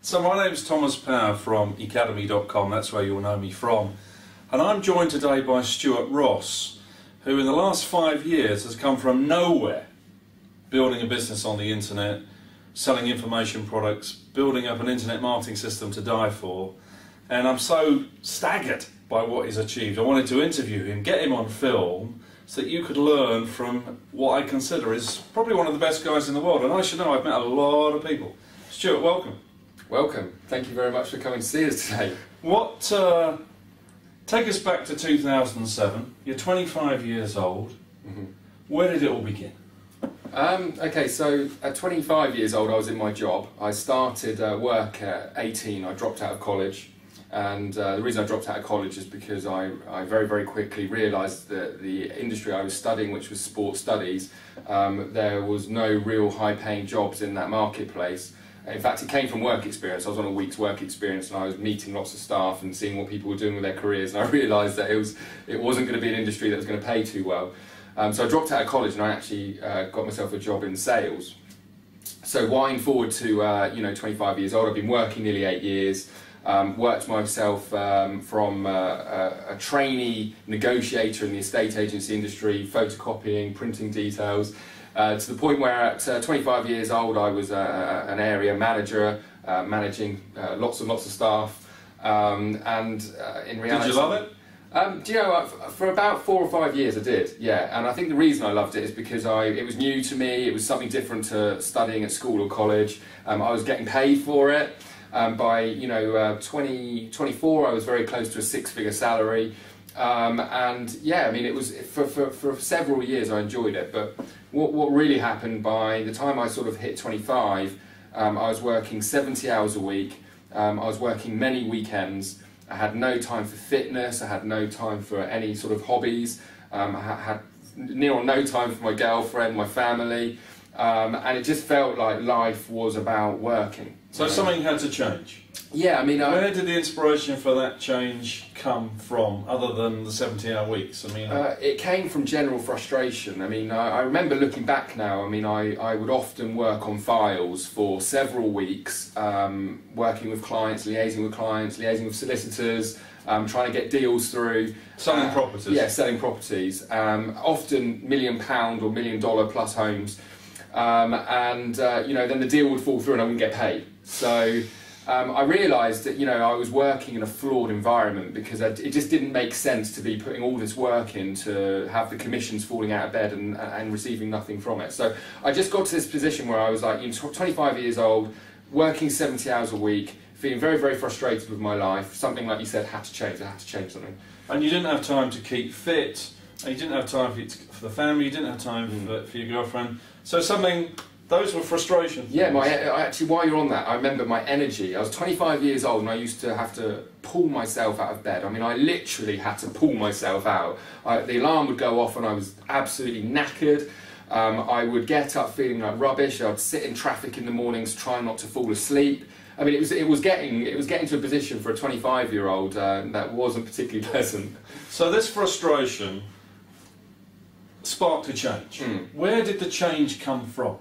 So my name's Thomas Power from academy.com, that's where you'll know me from. And I'm joined today by Stuart Ross, who in the last 5 years has come from nowhere, building a business on the internet, selling information products, building up an internet marketing system to die for. And I'm so staggered by what he's achieved. I wanted to interview him, get him on film, so that you could learn from what I consider is probably one of the best guys in the world. And I should know, I've met a lot of people. Stuart, welcome. Welcome. Thank you very much for coming to see us today. Take us back to 2007. You're 25 years old. Mm-hmm. Where did it all begin? Okay, so at 25 years old I was in my job. I started work at 18. I dropped out of college, and the reason I dropped out of college is because I very, very quickly realised that the industry I was studying, which was sports studies, there was no real high-paying jobs in that marketplace. In fact, it came from work experience. I was on a week's work experience and I was meeting lots of staff and seeing what people were doing with their careers, and I realised that it wasn't going to be an industry that was going to pay too well. So I dropped out of college and I actually got myself a job in sales. So wind forward to 25 years old, I've been working nearly 8 years, worked myself from a trainee negotiator in the estate agency industry, photocopying, printing details, to the point where at 25 years old I was an area manager, managing lots and lots of staff, in reality... Did you love it? Do you know, for about 4 or 5 years I did, yeah, and I think the reason I loved it is because it was new to me, it was something different to studying at school or college. I was getting paid for it. By 24 I was very close to a 6-figure salary, and yeah, I mean, it was for several years I enjoyed it. But what really happened, by the time I sort of hit 25, I was working 70 hours a week, I was working many weekends, I had no time for fitness, I had no time for any sort of hobbies, I had near on no time for my girlfriend, my family, and it just felt like life was about working. So something had to change? Yeah, I mean... Where did the inspiration for that change come from, other than the 70-hour weeks? I mean, it came from general frustration. I mean, I remember looking back now, I mean, I would often work on files for several weeks, working with clients, liaising with solicitors, trying to get deals through. Selling properties? Yeah, selling properties. Often £1 million or $1 million plus homes. Then the deal would fall through and I wouldn't get paid. So I realised that I was working in a flawed environment, because it just didn't make sense to be putting all this work in to have the commissions falling out of bed and receiving nothing from it. So I just got to this position where I was like 25 years old, working 70 hours a week, feeling very, very frustrated with my life. Something, like you said, had to change. I had to change something. And you didn't have time to keep fit, and you didn't have time for the family, you didn't have time for your girlfriend. So those were frustrations. Yeah, actually, while you're on that, I remember my energy. I was 25 years old and I used to have to pull myself out of bed. I mean, I literally had to pull myself out. The alarm would go off and I was absolutely knackered. I would get up feeling like rubbish. I'd sit in traffic in the mornings trying not to fall asleep. I mean, it was getting to a position for a 25-year-old that wasn't particularly pleasant. So this frustration sparked a change. Where did the change come from?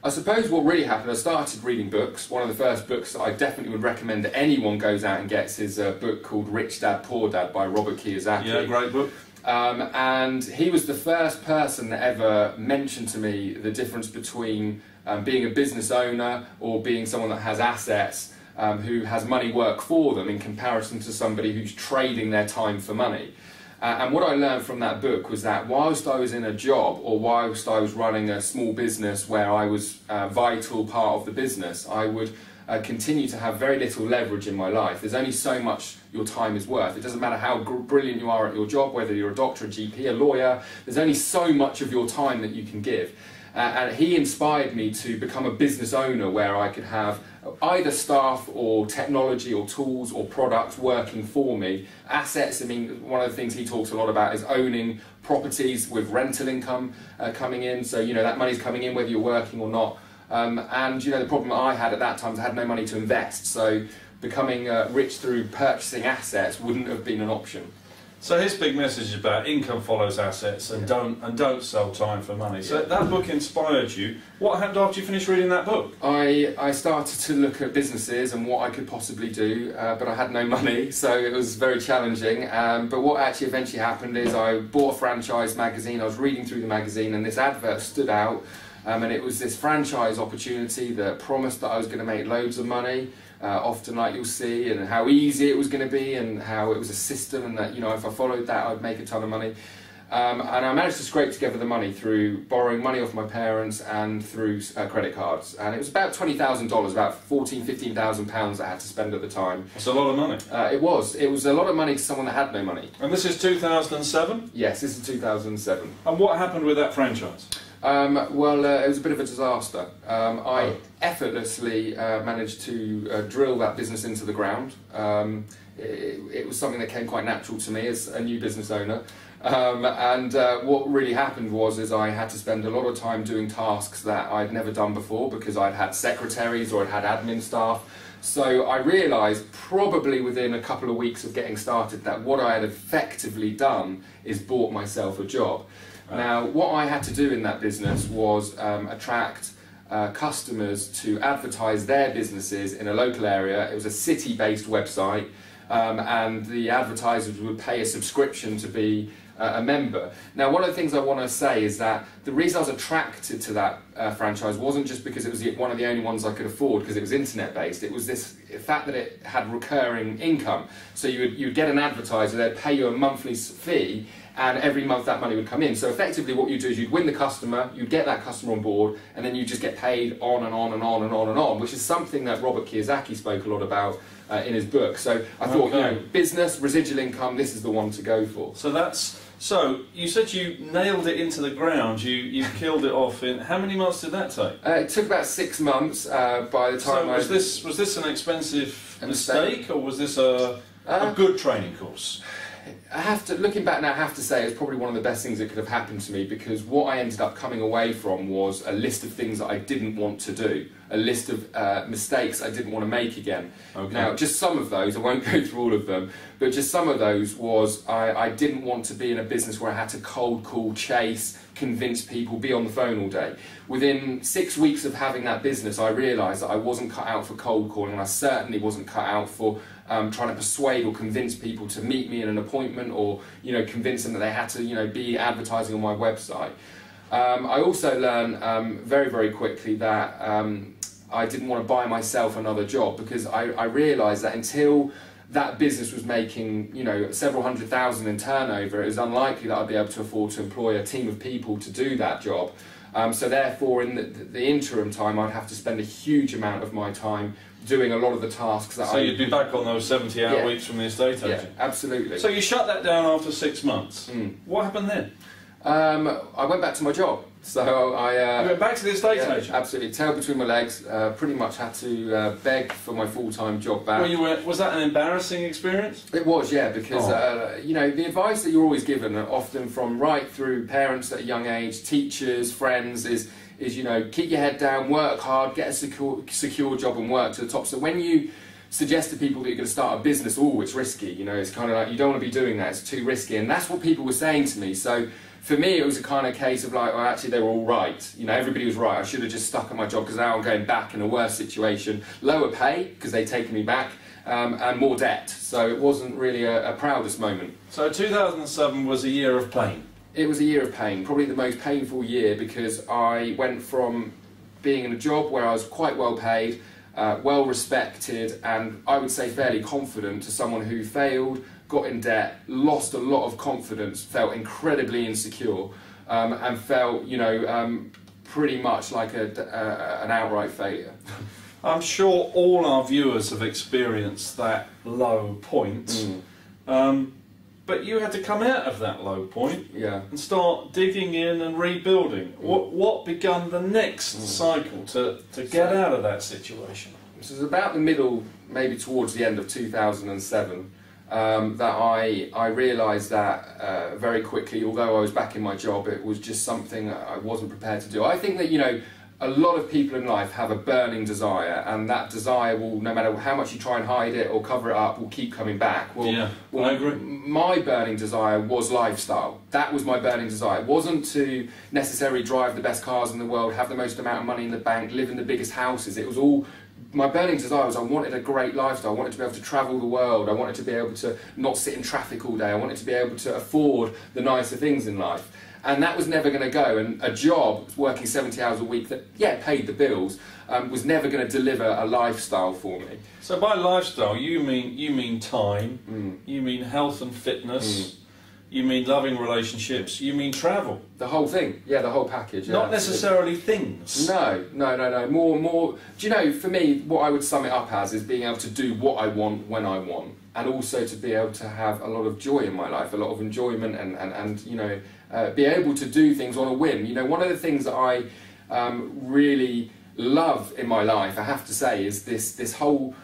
I suppose what really happened, I started reading books. One of the first books that I definitely would recommend that anyone goes out and gets is a book called Rich Dad, Poor Dad by Robert Kiyosaki. Yeah, great book. And he was the first person that ever mentioned to me the difference between being a business owner or being someone that has assets, who has money work for them, in comparison to somebody who's trading their time for money. And what I learned from that book was that whilst I was in a job, or whilst I was running a small business where I was a vital part of the business, I would continue to have very little leverage in my life. There's only so much your time is worth. It doesn't matter how brilliant you are at your job, whether you're a doctor, a GP, a lawyer, there's only so much of your time that you can give. And he inspired me to become a business owner where I could have either staff or technology or tools or products working for me. Assets, I mean, one of the things he talks a lot about is owning properties with rental income coming in. So, that money's coming in whether you're working or not. The problem I had at that time was I had no money to invest. So becoming rich through purchasing assets wouldn't have been an option. So his big message is about income follows assets, and don't sell time for money. So that book inspired you. What happened after you finished reading that book? I started to look at businesses and what I could possibly do, but I had no money, so it was very challenging. But what actually eventually happened is I bought a franchise magazine. I was reading through the magazine and this advert stood out, and it was this franchise opportunity that promised that I was going to make loads of money. Often, like you'll see, and how easy it was going to be, and how it was a system, and that, you know, if I followed that I'd make a ton of money. And I managed to scrape together the money through borrowing money off my parents and through credit cards. And it was about $20,000, about £15,000 I had to spend at the time. That's a lot of money. It was a lot of money to someone that had no money. And this is 2007? Yes, this is 2007. And what happened with that franchise? Well, it was a bit of a disaster. I effortlessly managed to drill that business into the ground. It was something that came quite natural to me as a new business owner. What really happened was I had to spend a lot of time doing tasks that I'd never done before because I'd had secretaries or I'd had admin staff. So I realised probably within a couple of weeks of getting started that what I had effectively done is bought myself a job. Now, what I had to do in that business was attract customers to advertise their businesses in a local area. It was a city-based website, and the advertisers would pay a subscription to be a member. Now, one of the things I want to say is that the reason I was attracted to that franchise wasn't just because it was one of the only ones I could afford because it was internet-based. It was this fact that it had recurring income. So you'd get an advertiser, they'd pay you a monthly fee, and every month that money would come in. So effectively what you do is you'd win the customer, you'd get that customer on board, and then you just get paid on and on and on and on and on, which is something that Robert Kiyosaki spoke a lot about in his book. So I thought, you know, business, residual income, this is the one to go for. So you said you nailed it into the ground, you killed it off in, how many months did that take? It took about 6 months by the time was this an expensive mistake, or was this a good training course? Looking back now, I have to say it's probably one of the best things that could have happened to me, because what I ended up coming away from was a list of things that I didn't want to do, a list of mistakes I didn't want to make again. Okay. Now, just some of those, I won't go through all of them, but just some of those was I didn't want to be in a business where I had to cold call, chase, convince people, be on the phone all day. Within 6 weeks of having that business, I realised that I wasn't cut out for cold calling, and I certainly wasn't cut out for trying to persuade or convince people to meet me in an appointment, or convince them that they had to be advertising on my website. I also learned very, very quickly that I didn't want to buy myself another job, because I realised that until that business was making several $100,000 in turnover, it was unlikely that I'd be able to afford to employ a team of people to do that job. So therefore, in the interim time, I'd have to spend a huge amount of my time doing a lot of the tasks that So you'd be back on those 70-hour weeks from the estate agent? Yeah, absolutely. So you shut that down after 6 months. What happened then? I went back to my job. So you went back to the estate agent? Absolutely. Tail between my legs. Pretty much had to beg for my full-time job back. Was that an embarrassing experience? It was, yeah, because the advice that you're always given, often from right through parents at a young age, teachers, friends, is keep your head down, work hard, get a secure job and work to the top. So when you suggest to people that you're going to start a business, it's risky, it's kind of like, you don't want to be doing that, it's too risky, and that's what people were saying to me. So for me, it was a kind of case of like, well, actually they were all right, everybody was right, I should have just stuck at my job, because now I'm going back in a worse situation, lower pay, because they'd taken me back, and more debt, so it wasn't really a proudest moment. So 2007 was a year of pain? It was a year of pain, probably the most painful year, because I went from being in a job where I was quite well paid, well respected, and I would say fairly confident, to someone who failed, got in debt, lost a lot of confidence, felt incredibly insecure, and felt pretty much like an outright failure. I'm sure all our viewers have experienced that low point. But you had to come out of that low point and start digging in and rebuilding. What began the next cycle to get out of that situation? This was about the middle, maybe towards the end of 2007, that I realised that very quickly, although I was back in my job, it was just something I wasn't prepared to do. I think that, a lot of people in life have a burning desire, and that desire will, no matter how much you try and hide it or cover it up, will keep coming back. Well, yeah, well, I agree. My burning desire was lifestyle. That was my burning desire. It wasn't to necessarily drive the best cars in the world, have the most amount of money in the bank, live in the biggest houses. It was all, my burning desire was I wanted a great lifestyle. I wanted to be able to travel the world. I wanted to be able to not sit in traffic all day. I wanted to be able to afford the nicer things in life. And that was never going to go, and a job working 70 hours a week that, yeah, paid the bills, was never going to deliver a lifestyle for me. So by lifestyle, you mean time, you mean health and fitness, you mean loving relationships, you mean travel. The whole thing, yeah, the whole package. Yeah, not necessarily things. No. More. Do you know, for me, what I would sum it up as is being able to do what I want when I want, and also to be able to have a lot of joy in my life, a lot of enjoyment, and you know, be able to do things on a whim. You know, one of the things that I really love in my life, I have to say, is this whole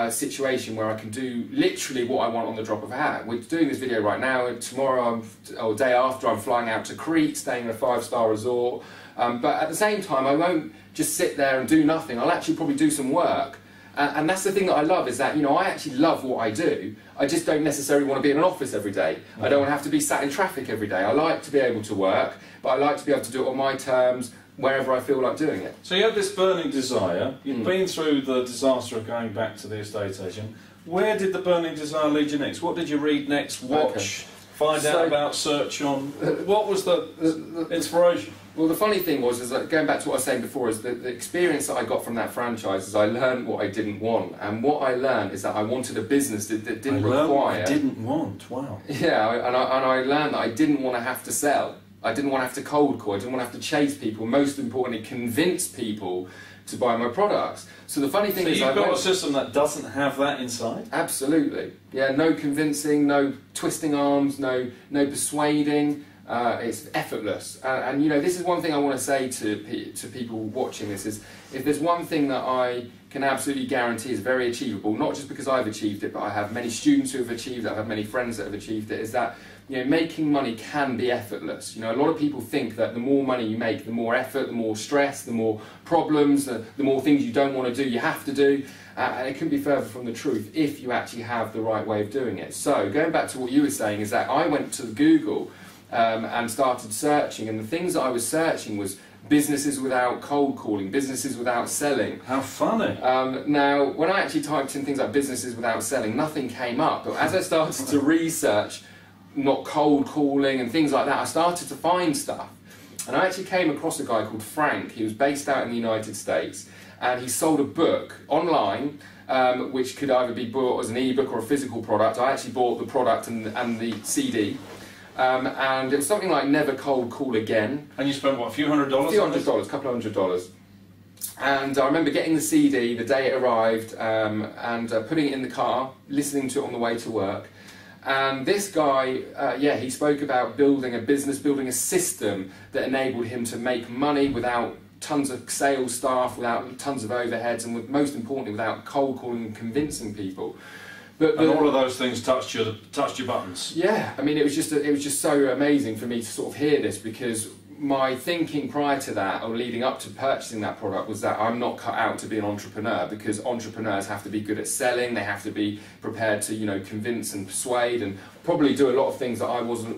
situation where I can do literally what I want on the drop of a hat. We're doing this video right now, and tomorrow or day after I'm flying out to Crete, staying in a 5-star resort. But at the same time, I won't just sit there and do nothing. I'll actually probably do some work. And that's the thing that I love, is that, you know, I actually love what I do. I just don't necessarily want to be in an office every day. I don't want to have to be sat in traffic every day. I like to be able to work, but I like to be able to do it on my terms, wherever I feel like doing it. So you have this burning desire. You've been through the disaster of going back to the estate agent. Where did the burning desire lead you next? What did you read next, watch, find out about, search on? What was the inspiration? Well, the funny thing was, is that going back to what I was saying before, is that the experience that I got from that franchise is I learned what I didn't want. And what I learned is that I wanted a business that didn't require... I didn't want, wow. Yeah, and I learned that I didn't want to have to sell. I didn't want to have to cold call. I didn't want to have to chase people. Most importantly, convince people to buy my products. So the funny thing is, you've got a system that doesn't have that inside? Absolutely. Yeah, no convincing, no twisting arms, no persuading. It's effortless. And you know, this is one thing I want to say to people watching this, is if there's one thing that I can absolutely guarantee is very achievable, not just because I've achieved it, but I have many students who have achieved it, I have many friends that have achieved it, is that, you know, making money can be effortless. You know, a lot of people think that the more money you make, the more effort, the more stress, the more problems, the more things you don't want to do, you have to do. And it can be further from the truth if you actually have the right way of doing it. So, going back to what you were saying, is that I went to Google and started searching, and the things that I was searching was businesses without cold calling, businesses without selling. How funny. Now, when I actually typed in things like businesses without selling, nothing came up. But as I started to research, not cold calling and things like that, I started to find stuff. And I actually came across a guy called Frank. He was based out in the United States, and he sold a book online, which could either be bought as an ebook or a physical product. I actually bought the product and the CD. And it was something like Never Cold Call Again. And you spent what, a few $100s? A few $100s, a couple of $100. And I remember getting the CD the day it arrived, and putting it in the car, listening to it on the way to work. And this guy, yeah, he spoke about building a business, building a system that enabled him to make money without tons of sales staff, without tons of overheads, and most importantly, without cold calling and convincing people. But all of those things touched your buttons. Yeah, I mean, it was just so amazing for me to sort of hear this, because my thinking prior to that, or leading up to purchasing that product, was that I'm not cut out to be an entrepreneur, because entrepreneurs have to be good at selling, they have to be prepared to, you know, convince and persuade, and probably do a lot of things that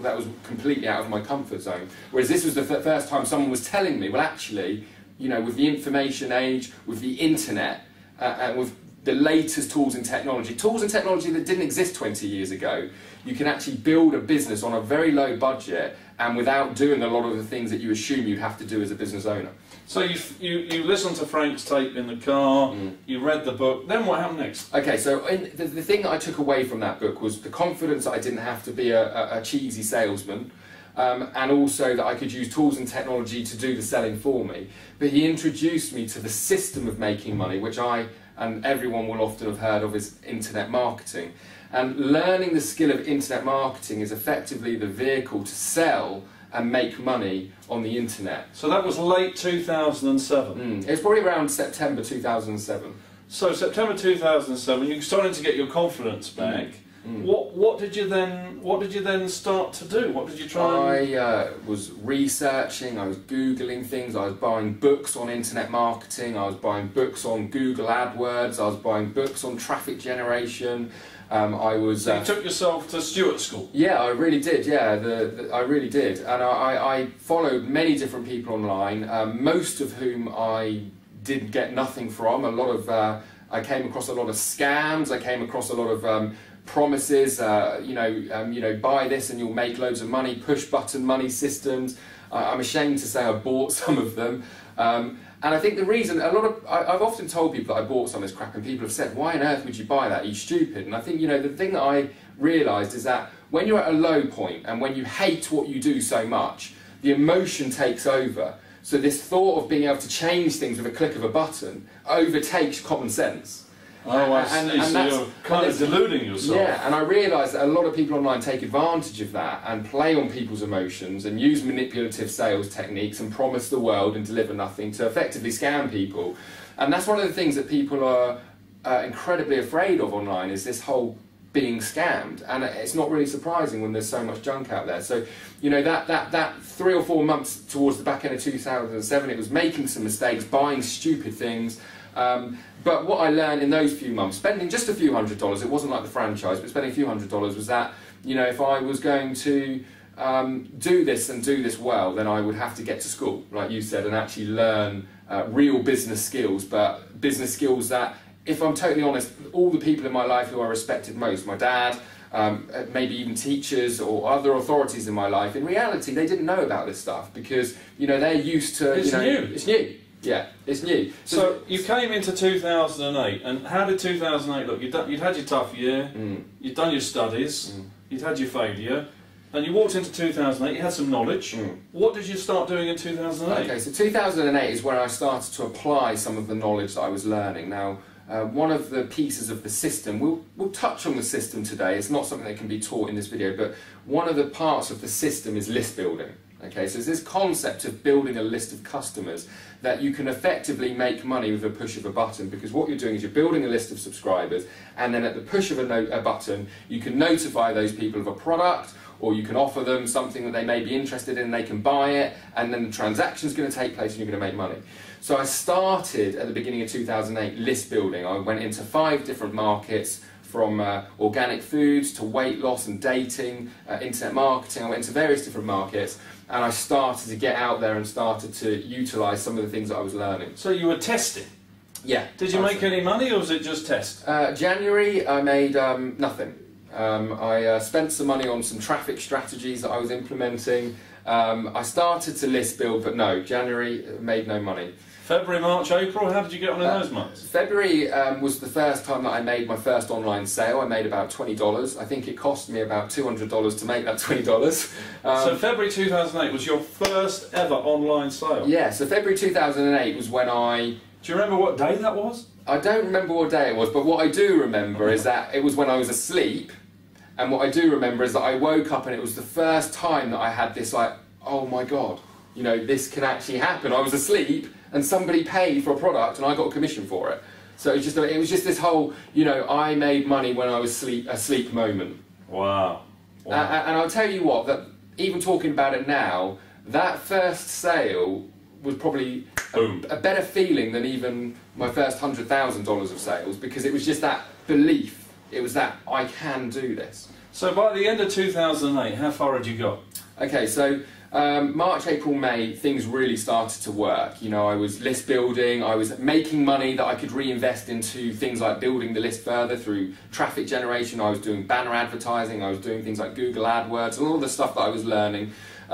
that was completely out of my comfort zone. Whereas this was the first time someone was telling me, well, actually, you know, with the information age, with the internet, and with the latest tools and technology that didn't exist 20 years ago, you can actually build a business on a very low budget and without doing a lot of the things that you assume you'd have to do as a business owner. So you listened to Frank's tape in the car, you read the book, then what happened next? Okay, so the thing that I took away from that book was the confidence that I didn't have to be a cheesy salesman, and also that I could use tools and technology to do the selling for me. But he introduced me to the system of making money, which I and everyone will often have heard of as internet marketing. And learning the skill of internet marketing is effectively the vehicle to sell and make money on the internet. So that was late 2007? It was probably around September 2007. So September 2007, you're starting to get your confidence back. What did you then start to do? What did you try? I was researching, I was Googling things, I was buying books on internet marketing, I was buying books on Google AdWords, I was buying books on traffic generation. So you took yourself to Stuart School? Yeah, I really did, yeah, I really did. And I followed many different people online, most of whom I did get nothing from. I came across a lot of scams, I came across a lot of promises, buy this and you'll make loads of money, push button money systems. I'm ashamed to say I bought some of them. And I think the reason, I've often told people that I bought some of this crap and people have said, why on earth would you buy that? Are you stupid? And I think, the thing that I realised is that when you're at a low point and when you hate what you do so much, the emotion takes over. So this thought of being able to change things with a click of a button overtakes common sense. Oh, I see. So you're kind of deluding yourself. Yeah, and I realise that a lot of people online take advantage of that and play on people's emotions and use manipulative sales techniques and promise the world and deliver nothing to effectively scam people. And that's one of the things that people are incredibly afraid of online, is this whole being scammed. And it's not really surprising when there's so much junk out there. So, that 3 or 4 months towards the back end of 2007, it was making some mistakes, buying stupid things. But what I learned in those few months, spending just a few $100s, it wasn't like the franchise, but spending a few $100s, was that, if I was going to do this well, then I would have to get to school, like you said, and actually learn real business skills, but business skills that, if I'm totally honest, all the people in my life who I respected most, my dad, maybe even teachers or other authorities in my life, in reality, they didn't know about this stuff because, they're used to... It's new. It's new. Yeah, it's new. So you came into 2008, and how did 2008 look? You'd had your tough year, you'd done your studies, you'd had your failure, and you walked into 2008, you had some knowledge. What did you start doing in 2008? Okay, so 2008 is where I started to apply some of the knowledge that I was learning. Now, one of the pieces of the system, we'll touch on the system today, it's not something that can be taught in this video, but one of the parts of the system is list building. Okay, so there's this concept of building a list of customers that you can effectively make money with a push of a button, because what you're doing is you're building a list of subscribers, and then at the push of a button you can notify those people of a product, or you can offer them something that they may be interested in, they can buy it, and then the transaction's going to take place and you're going to make money. So I started at the beginning of 2008 list building. I went into 5 different markets, from organic foods to weight loss and dating, internet marketing. I went into various different markets, and I started to get out there and started to utilise some of the things that I was learning. So you were testing? Yeah. Did you make any money, or was it just test? January I made nothing. I spent some money on some traffic strategies that I was implementing. I started to list build, but no, January made no money. February, March, April, how did you get on in those months? February was the first time that I made my first online sale. I made about $20. I think it cost me about $200 to make that $20. So February 2008 was your first ever online sale? Yeah, so February 2008 was when I... Do you remember what day that was? I don't remember what day it was, but what I do remember is that it was when I was asleep, and what I do remember is that I woke up and it was the first time that I had this like, oh my God, this can actually happen. I was asleep, and somebody paid for a product and I got a commission for it. So it was just this whole, I made money when I was asleep moment. Wow. And I'll tell you what, that even talking about it now, that first sale was probably a better feeling than even my first $100,000 of sales, because it was just that belief. It was that I can do this. So by the end of 2008, how far had you got? Okay, so March, April, May, things really started to work. I was list building, I was making money that I could reinvest into things like building the list further through traffic generation. I was doing banner advertising, I was doing things like Google AdWords, and all the stuff that I was learning.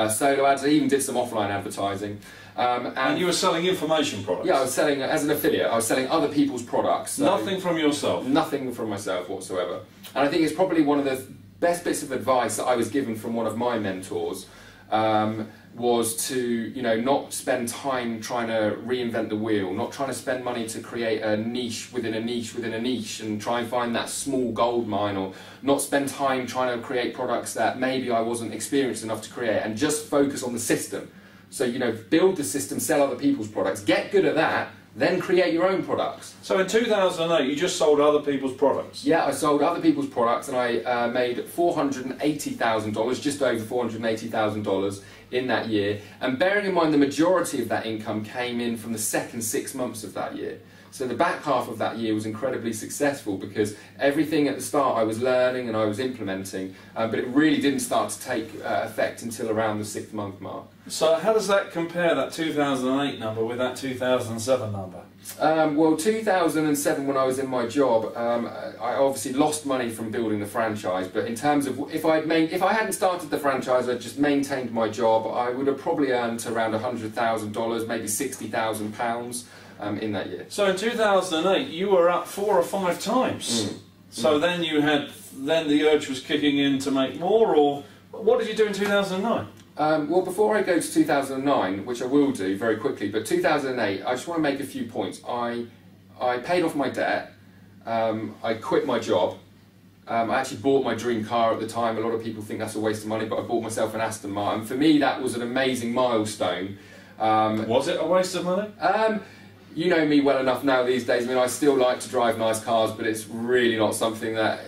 Solo ads, I even did some offline advertising. And you were selling information products? Yeah, I was selling, as an affiliate, I was selling other people's products. So nothing from yourself? Nothing from myself whatsoever. And I think it's probably one of the best bits of advice that I was given from one of my mentors, was to not spend time trying to reinvent the wheel, not trying to spend money to create a niche within a niche within a niche and try and find that small gold mine, or not spend time trying to create products that maybe I wasn't experienced enough to create, and just focus on the system. So build the system, sell other people's products, get good at that, then create your own products. So in 2008, you just sold other people's products? Yeah, I sold other people's products, and I made $480,000, just over $480,000 in that year. And bearing in mind the majority of that income came in from the second 6 months of that year. So the back half of that year was incredibly successful because everything at the start I was learning and I was implementing, but it really didn't start to take effect until around the 6th month mark. So how does that compare, that 2008 number, with that 2007 number? Well, 2007, when I was in my job, I obviously lost money from building the franchise. But in terms of if I hadn't started the franchise, I'd just maintained my job, I would have probably earned around $100,000, maybe £60,000 in that year. So in 2008, you were up 4 or 5 times. So then the urge was kicking in to make more, or what did you do in 2009? Well, before I go to 2009, which I will do very quickly, but 2008, I just want to make a few points. I paid off my debt, I quit my job, I actually bought my dream car at the time. A lot of people think that's a waste of money, but I bought myself an Aston Martin. For me, that was an amazing milestone. Was it a waste of money? You know me well enough now these days. I mean, I still like to drive nice cars, but it's really not something that...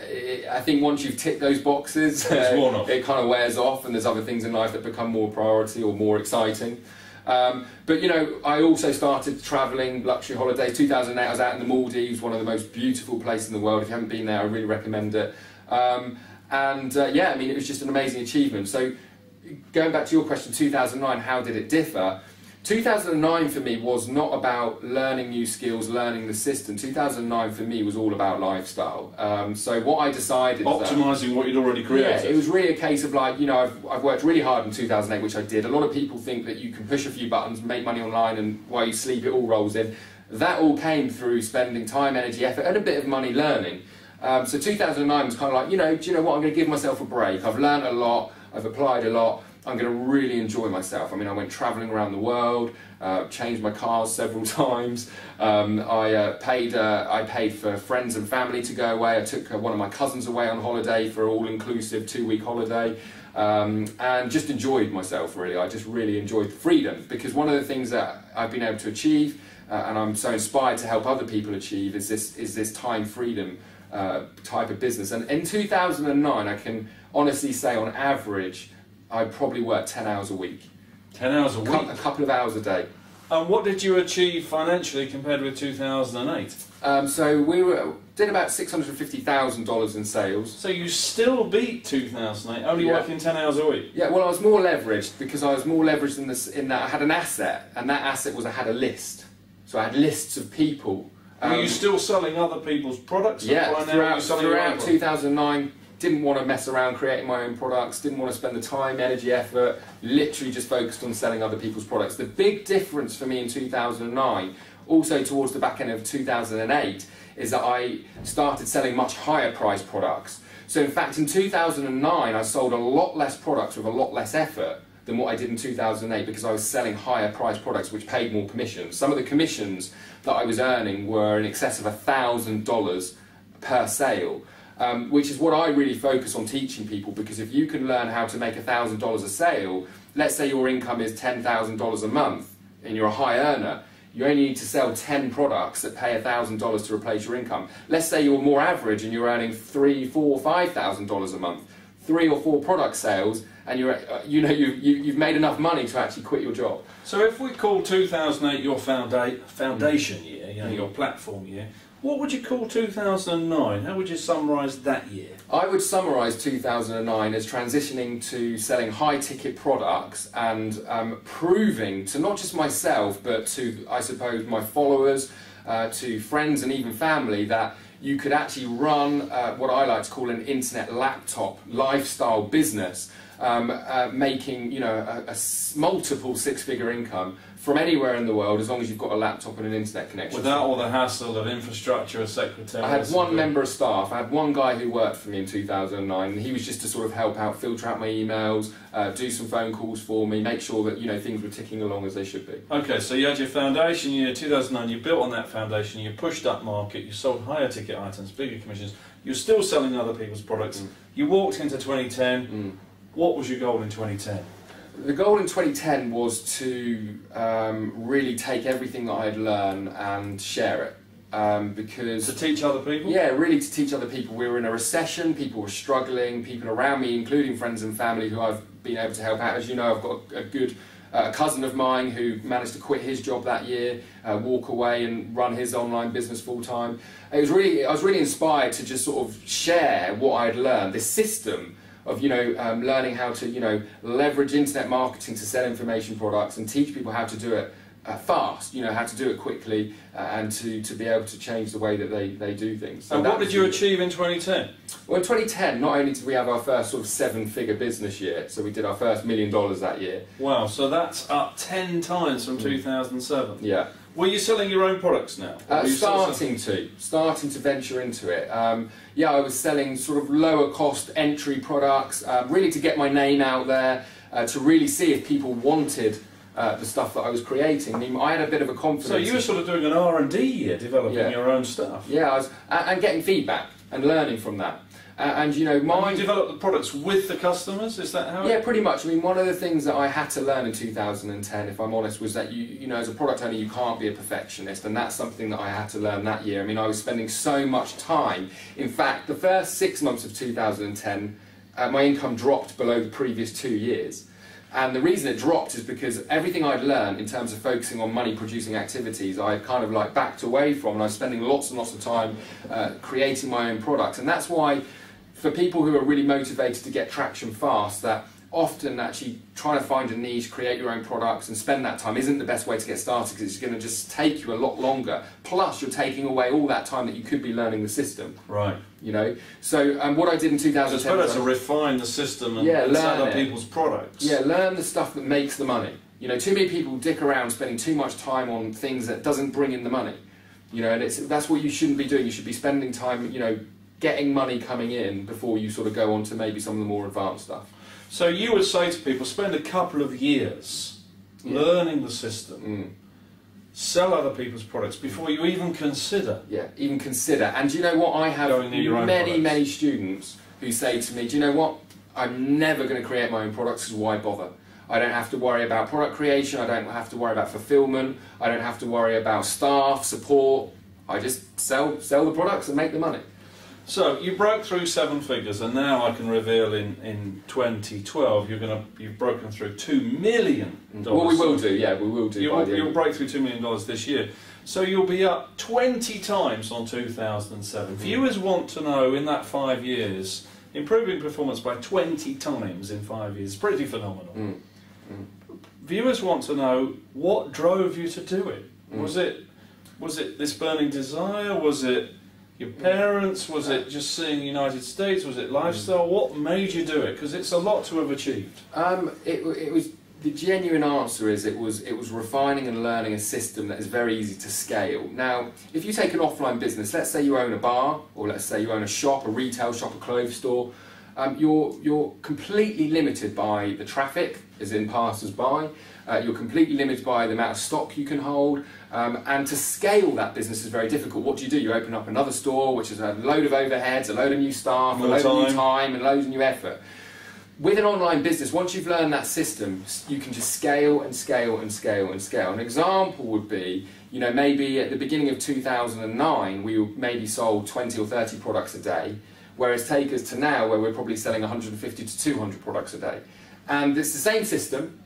I think once you've ticked those boxes, it kind of wears off, and there's other things in life that become more priority or more exciting. But you know, I also started travelling, luxury holidays. 2008, I was out in the Maldives, one of the most beautiful places in the world. If you haven't been there, I really recommend it. Yeah, I mean, it was just an amazing achievement. So going back to your question, 2009, how did it differ? 2009 for me was not about learning new skills, learning the system. 2009 for me was all about lifestyle. So what I decided... Optimising what you'd already created. Yeah, it was really a case of like, you know, I've worked really hard in 2008, which I did. A lot of people think that you can push a few buttons, make money online, and while you sleep it all rolls in. That all came through spending time, energy, effort, and a bit of money learning. So 2009 was kind of like, you know, do you know what, I'm going to give myself a break. I've learned a lot, I've applied a lot. I'm going to really enjoy myself. I mean, I went travelling around the world, changed my cars several times. I paid for friends and family to go away. I took one of my cousins away on holiday for an all-inclusive 2-week holiday, and just enjoyed myself, really. I just really enjoyed the freedom, because one of the things that I've been able to achieve, and I'm so inspired to help other people achieve, is this time freedom type of business. And in 2009, I can honestly say, on average, I probably worked 10 hours a week. 10 hours a week? A couple of hours a day. And what did you achieve financially compared with 2008? So we did about $650,000 in sales. So you still beat 2008, only working 10 hours a week? Yeah, well, I was more leveraged, because I was more leveraged in that I had an asset, and that asset was I had a list. So I had lists of people. Were you still selling other people's products? Yeah, throughout 2009. Didn't want to mess around creating my own products, didn't want to spend the time, energy, effort, literally just focused on selling other people's products. The big difference for me in 2009, also towards the back end of 2008, is that I started selling much higher priced products. So in fact, in 2009, I sold a lot less products with a lot less effort than what I did in 2008, because I was selling higher priced products which paid more commissions. Some of the commissions that I was earning were in excess of $1,000 per sale. Which is what I really focus on teaching people, because if you can learn how to make $1,000 a sale, let's say your income is $10,000 a month and you're a high earner, you only need to sell 10 products that pay $1,000 to replace your income. Let's say you're more average and you're earning $3,000, $4,000, $5,000 a month, 3 or 4 product sales, and you've made enough money to actually quit your job. So if we call 2008 your foundation year, your platform year, what would you call 2009? How would you summarise that year? I would summarise 2009 as transitioning to selling high-ticket products and proving to not just myself, but to, I suppose, my followers, to friends and even family, that you could actually run what I like to call an internet laptop lifestyle business, making multiple 6-figure income from anywhere in the world, as long as you've got a laptop and an internet connection. Without all the hassle of infrastructure or secretary. I had one member of staff. I had one guy who worked for me in 2009, and he was just to sort of help out, filter out my emails, do some phone calls for me, make sure that things were ticking along as they should be. Okay, so you had your foundation year 2009. You built on that foundation. You pushed up market. You sold higher ticket items, bigger commissions. You're still selling other people's products. You walked into 2010. What was your goal in 2010? The goal in 2010 was to really take everything that I'd learned and share it. Because to teach other people? Yeah, really to teach other people. We were in a recession, people were struggling, people around me, including friends and family who I've been able to help out. As you know, I've got a good cousin of mine who managed to quit his job that year, walk away and run his online business full time. I was really inspired to just sort of share what I'd learned, this system of learning how to leverage internet marketing to sell information products and teach people how to do it fast, how to do it quickly and to be able to change the way that they do things. So and what did you achieve in 2010? Well, in 2010, not only did we have our first sort of 7-figure business year, so we did our first $1 million that year. Wow, so that's up 10 times from 2007. Yeah. Were you selling your own products now? Starting to venture into it. Yeah, I was selling sort of lower cost entry products, really to get my name out there, to really see if people wanted the stuff that I was creating. I mean, I had a bit of a confidence. So you were sort of doing an R&D year, developing your own stuff. Yeah, I was, and getting feedback and learning from that. And you developed the products with the customers. Is that how? Yeah, pretty much. I mean, one of the things that I had to learn in 2010, if I'm honest, was that as a product owner, you can't be a perfectionist, and that's something that I had to learn that year. I mean, I was spending so much time. In fact, the first 6 months of 2010, my income dropped below the previous 2 years. And the reason it dropped is because everything I'd learned in terms of focusing on money-producing activities, I kind of like backed away from, and I was spending lots and lots of time creating my own product. And that's why, for people who are really motivated to get traction fast, that often actually trying to find a niche, create your own products and spend that time isn't the best way to get started, because it's going to just take you a lot longer. Plus, you're taking away all that time that you could be learning the system. Right. So what I did in 2010... So it's better to refine the system and sell other people's products. Yeah, learn the stuff that makes the money. Too many people dick around spending too much time on things that doesn't bring in the money. And that's what you shouldn't be doing. You should be spending time, getting money coming in before you sort of go on to maybe some of the more advanced stuff. So you would say to people, spend a couple of years learning the system, sell other people's products before you even consider. Yeah, even consider. And do you know what? I have many students who say to me, do you know what? I'm never going to create my own products, because why bother? I don't have to worry about product creation, I don't have to worry about fulfillment, I don't have to worry about staff, support. I just sell the products and make the money. So you broke through 7 figures, and now I can reveal in 2012 you've broken through $2 million. Well, we will do. Yeah, we will do. You'll break through $2 million this year. So you'll be up 20 times on 2007. Viewers want to know, in that 5 years, improving performance by 20 times in 5 years. Pretty phenomenal. Viewers want to know what drove you to do it. Was it this burning desire? Was it your parents? Was it just seeing the United States? Was it lifestyle? What made you do it? Because it's a lot to have achieved. It was, the genuine answer is it was refining and learning a system that is very easy to scale. Now, if you take an offline business, let's say you own a bar, or let's say you own a shop, a retail shop, a clothes store, you're completely limited by the traffic, as in passers-by. You're completely limited by the amount of stock you can hold, and to scale that business is very difficult. What do? You open up another store, which is a load of overheads, a load of new staff, a load of new time, and loads of new effort. With an online business, once you've learned that system, you can just scale and scale and scale and scale. An example would be, maybe at the beginning of 2009, we maybe sold 20 or 30 products a day, whereas take us to now, where we're probably selling 150 to 200 products a day. And it's the same system.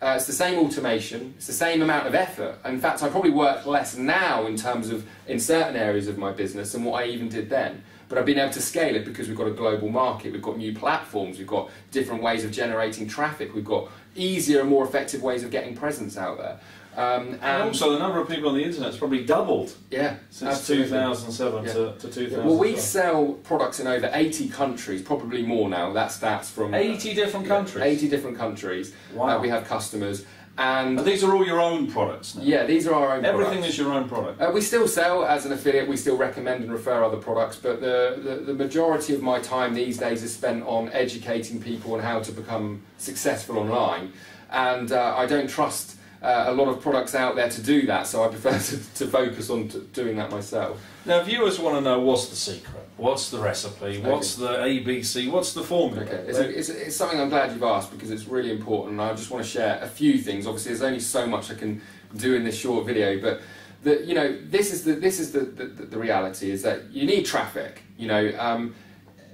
It's the same automation, it's the same amount of effort. In fact, I probably work less now in certain areas of my business than what I even did then. But I've been able to scale it because we've got a global market, we've got new platforms, we've got different ways of generating traffic, we've got easier and more effective ways of getting presence out there. And also the number of people on the internet has probably doubled since absolutely. 2007 to 2012. Well, we sell products in over 80 countries, probably more now. That's from 80 different countries. 80 different countries. Wow. We have customers. And these are all your own products now? Yeah, these are our own products. Everything is your own product? We still sell as an affiliate, we still recommend and refer other products, but the majority of my time these days is spent on educating people on how to become successful online. And I don't trust a lot of products out there to do that, so I prefer to focus on doing that myself. Now, viewers want to know, what's the secret? What's the recipe? What's the ABC? What's the formula? Okay, it's something I'm glad you've asked because it's really important, and I just want to share a few things. Obviously, there's only so much I can do in this short video, but this is the reality is that you need traffic.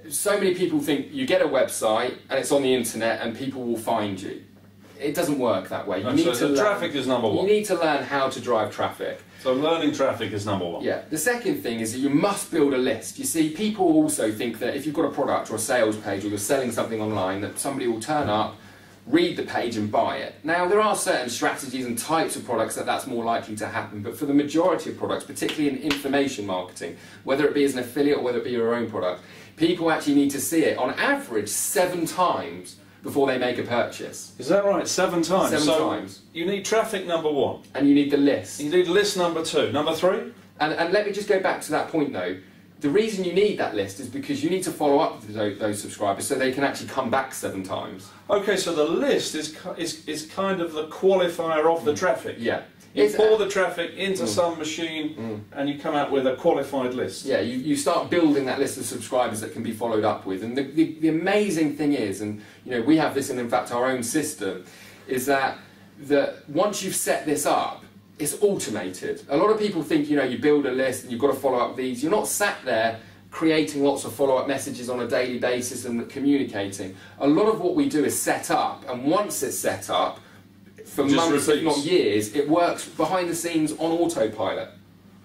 So many people think you get a website and it's on the internet and people will find you. It doesn't work that way. Traffic is number one. You need to learn how to drive traffic. So learning traffic is number one. Yeah. The second thing is that you must build a list. You see, people also think that if you've got a product or a sales page or you're selling something online, that somebody will turn up, read the page and buy it. Now, there are certain strategies and types of products that's more likely to happen, but for the majority of products, particularly in information marketing, whether it be as an affiliate or whether it be your own product, people actually need to see it on average 7 times before they make a purchase. Is that right? 7 times? 7 times. You need traffic number 1. And you need the list. You need list number 2. Number 3? And let me just go back to that point though. The reason you need that list is because you need to follow up with those subscribers so they can actually come back 7 times. Okay, so the list is kind of the qualifier of the traffic. Yeah. You pour the traffic into some machine and you come out with a qualified list. Yeah, you start building that list of subscribers that can be followed up with. And the amazing thing is, and we have this in fact our own system, is that once you've set this up, it's automated. A lot of people think, you build a list and you've got to follow up these. You're not sat there creating lots of follow-up messages on a daily basis and communicating. A lot of what we do is set up, and once it's set up, for months, if not years, it works behind the scenes on autopilot.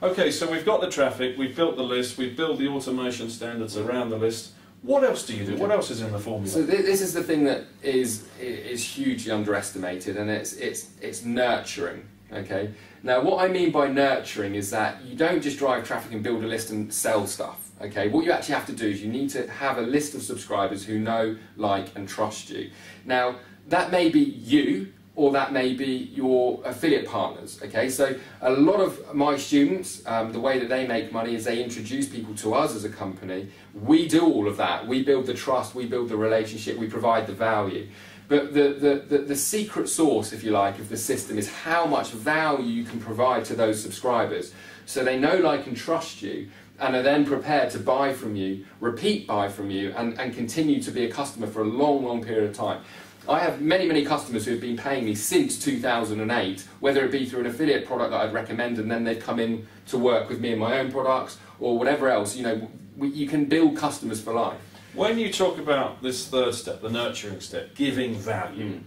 Okay, so we've got the traffic, we've built the list, we've built the automation standards around the list. What else do you do? What else is in the formula? So this is the thing that is hugely underestimated, and it's nurturing. Okay. Now, what I mean by nurturing is that you don't just drive traffic and build a list and sell stuff. Okay. What you actually have to do is you need to have a list of subscribers who know, like, and trust you. Now, that may be you, or that may be your affiliate partners, okay? So a lot of my students, the way that they make money is they introduce people to us as a company. We do all of that. We build the trust, we build the relationship, we provide the value. But the secret sauce, if you like, of the system is how much value you can provide to those subscribers. So they know, like, and trust you, and are then prepared to buy from you, repeat buy from you, and continue to be a customer for a long, long period of time. I have many, many customers who have been paying me since 2008, whether it be through an affiliate product that I'd recommend and then they've come in to work with me in my own products or whatever else. You can build customers for life. When you talk about this third step, the nurturing step, giving value,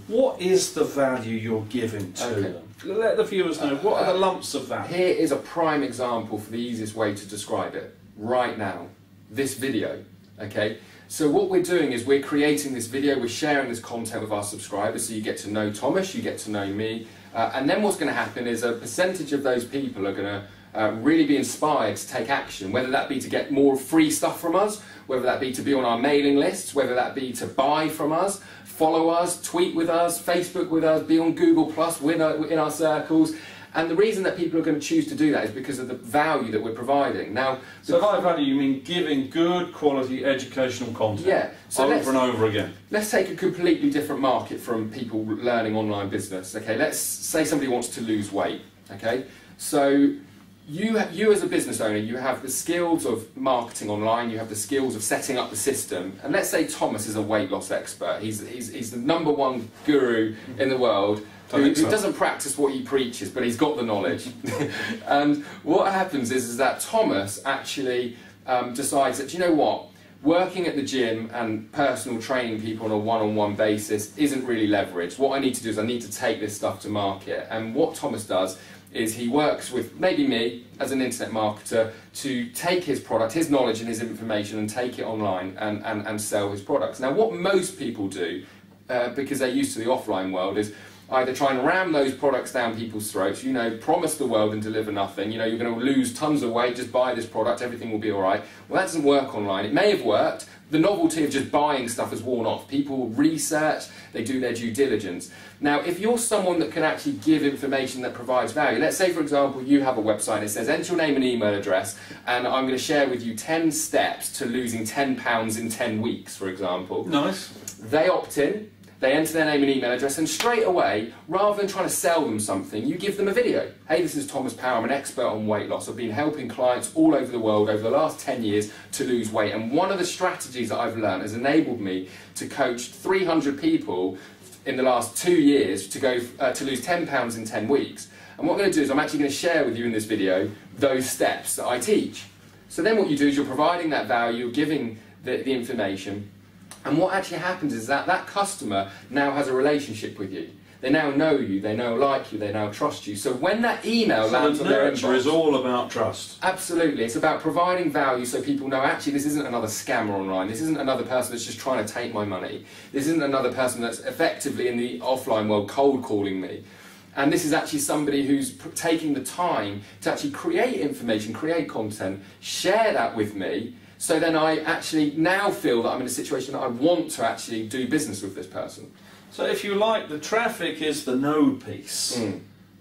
what is the value you're giving to them? Let the viewers know, what are the lumps of value? Here is a prime example for the easiest way to describe it right now, this video, okay? So what we're doing is we're creating this video, we're sharing this content with our subscribers, so you get to know Thomas, you get to know me, and then what's going to happen is a percentage of those people are going to really be inspired to take action, whether that be to get more free stuff from us, whether that be to be on our mailing lists, whether that be to buy from us, follow us, tweet with us, Facebook with us, be on Google+, in our circles. And the reason that people are going to choose to do that is because of the value that we're providing. Now, so high value, you mean giving good quality educational content, yeah, so over and over again. Let's take a completely different market from people learning online business. Okay, let's say somebody wants to lose weight. Okay, so you as a business owner, you have the skills of marketing online, you have the skills of setting up the system, and let's say Thomas is a weight loss expert. He's the #1 guru in the world. Who doesn't practice what he preaches, but he's got the knowledge. And what happens is that Thomas actually decides that, you know what, working at the gym and personal training people on a one-on-one basis isn't really leveraged. What I need to do is I need to take this stuff to market. And what Thomas does is he works with maybe me as an internet marketer to take his product, his knowledge and his information and take it online and sell his products. Now what most people do, because they're used to the offline world, is either try and ram those products down people's throats, promise the world and deliver nothing, you're going to lose tons of weight, just buy this product, everything will be alright. Well, that doesn't work online. It may have worked, the novelty of just buying stuff has worn off. People research, they do their due diligence. Now, if you're someone that can actually give information that provides value, let's say, for example, you have a website and it says, enter your name and email address, and I'm going to share with you 10 steps to losing £10 in 10 weeks, for example. Nice. They opt in. they enter their name and email address, and straight away, rather than trying to sell them something, you give them a video. Hey, this is Thomas Power, I'm an expert on weight loss. I've been helping clients all over the world over the last 10 years to lose weight, and one of the strategies that I've learned has enabled me to coach 300 people in the last 2 years to lose 10 pounds in 10 weeks. And what I'm going to do is I'm actually going to share with you in this video those steps that I teach. So then what you do is you're providing that value, giving the information, and what actually happens is that that customer now has a relationship with you. They now know you, they now like you, they now trust you. So when that email lands on their inbox... So the nurture is all about trust. Absolutely. It's about providing value so people know, actually, this isn't another scammer online. This isn't another person that's just trying to take my money. This isn't another person that's effectively in the offline world cold calling me. And this is actually somebody who's taking the time to actually create information, create content, share that with me, so then I actually now feel that I'm in a situation that I want to actually do business with this person. So if you like, the traffic is the know piece,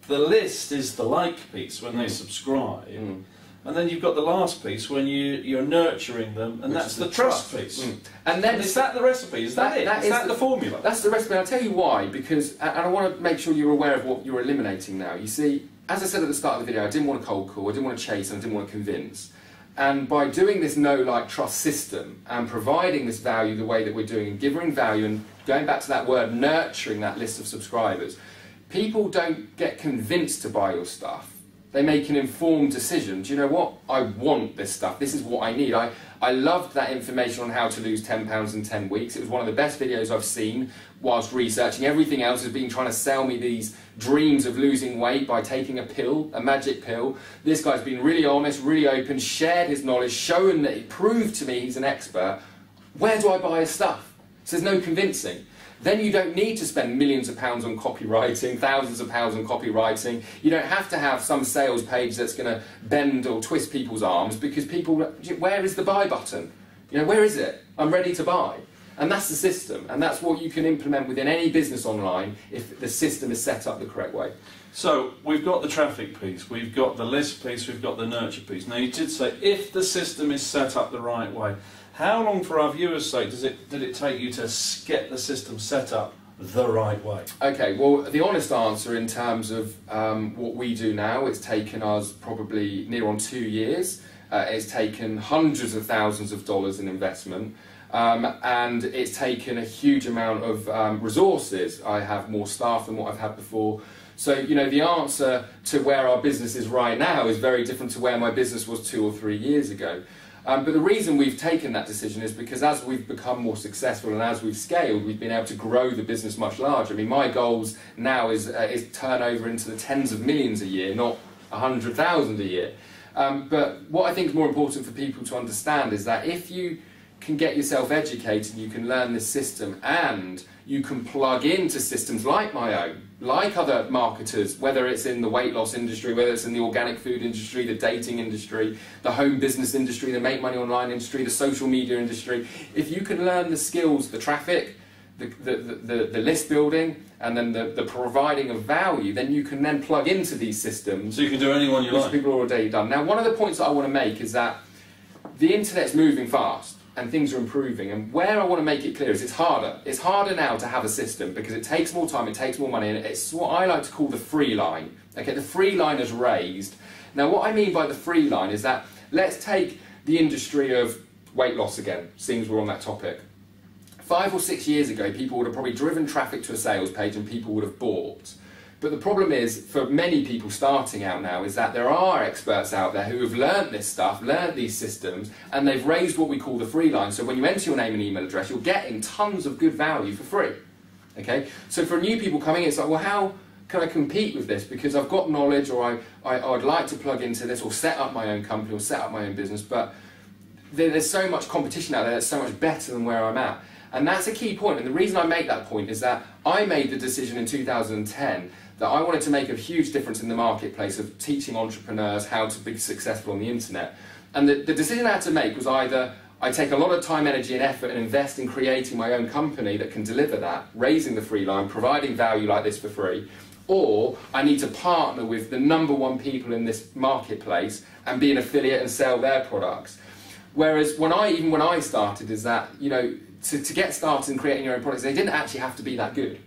the list is the like piece when they subscribe, and then you've got the last piece when you're nurturing them, and that's the trust piece. And then is that the recipe? Is that it? Is that the formula? That's the recipe. I'll tell you why, because, and I want to make sure you're aware of what you're eliminating now. You see, as I said at the start of the video, I didn't want to cold call, I didn't want to chase, and I didn't want to convince. And by doing this know, like, trust system and providing this value the way that we're doing, and giving value and going back to that word, nurturing that list of subscribers, people don't get convinced to buy your stuff. They make an informed decision. Do you know what? I want this stuff. This is what I need. I loved that information on how to lose 10 pounds in 10 weeks. It was one of the best videos I've seen whilst researching. Everything else has been trying to sell me these dreams of losing weight by taking a pill, a magic pill. This guy's been really honest, really open, shared his knowledge, shown that he proved to me he's an expert. Where do I buy his stuff? So there's no convincing. Then you don't need to spend millions of pounds on copywriting, thousands of pounds on copywriting. You don't have to have some sales page that's going to bend or twist people's arms, because people, where is the buy button? You know, where is it? I'm ready to buy. And that's the system, and that's what you can implement within any business online if the system is set up the correct way. So we've got the traffic piece, we've got the list piece, we've got the nurture piece. Now you did say if the system is set up the right way. How long, for our viewers' sake, did it take you to get the system set up the right way? Okay, well, the honest answer in terms of what we do now, it's taken us probably near on 2 years. It's taken hundreds of thousands of dollars in investment, and it's taken a huge amount of resources. I have more staff than what I've had before. So, you know, the answer to where our business is right now is very different to where my business was 2 or 3 years ago. But the reason we've taken that decision is because as we've become more successful and as we've scaled, we've been able to grow the business much larger. I mean, my goals now is turnover into the tens of millions a year, not 100,000 a year. But what I think is more important for people to understand is that if you can get yourself educated, you can learn this system, and you can plug into systems like my own, like other marketers, whether it's in the weight loss industry, whether it's in the organic food industry, the dating industry, the home business industry, the make money online industry, the social media industry. If you can learn the skills, the traffic, the list building, and then the providing of value, then you can then plug into these systems. So you can do anyone you like. Which people are already done. Now, one of the points that I want to make is that the internet's moving fast and things are improving, and where I want to make it clear is it's harder. It's harder now to have a system because it takes more time, it takes more money, and it's what I like to call the free line. Okay, the free line is raised. Now, what I mean by the free line is that let's take the industry of weight loss again, seems we're on that topic. 5 or 6 years ago, people would have probably driven traffic to a sales page and people would have bought. But the problem is, for many people starting out now, is that there are experts out there who have learnt this stuff, learnt these systems, and they've raised what we call the free line. So when you enter your name and email address, you're getting tons of good value for free. Okay? So for new people coming in, it's like, well, how can I compete with this? Because I've got knowledge, or I'd like to plug into this, or set up my own company, or set up my own business, but there's so much competition out there that's so much better than where I'm at. And that's a key point, and the reason I make that point is that I made the decision in 2010 that I wanted to make a huge difference in the marketplace of teaching entrepreneurs how to be successful on the internet. And the decision I had to make was either I take a lot of time, energy and effort and invest in creating my own company that can deliver that, raising the free line, providing value like this for free, or I need to partner with the #1 people in this marketplace and be an affiliate and sell their products. Whereas when I started, is that, you know, to get started in creating your own products, they didn't actually have to be that good.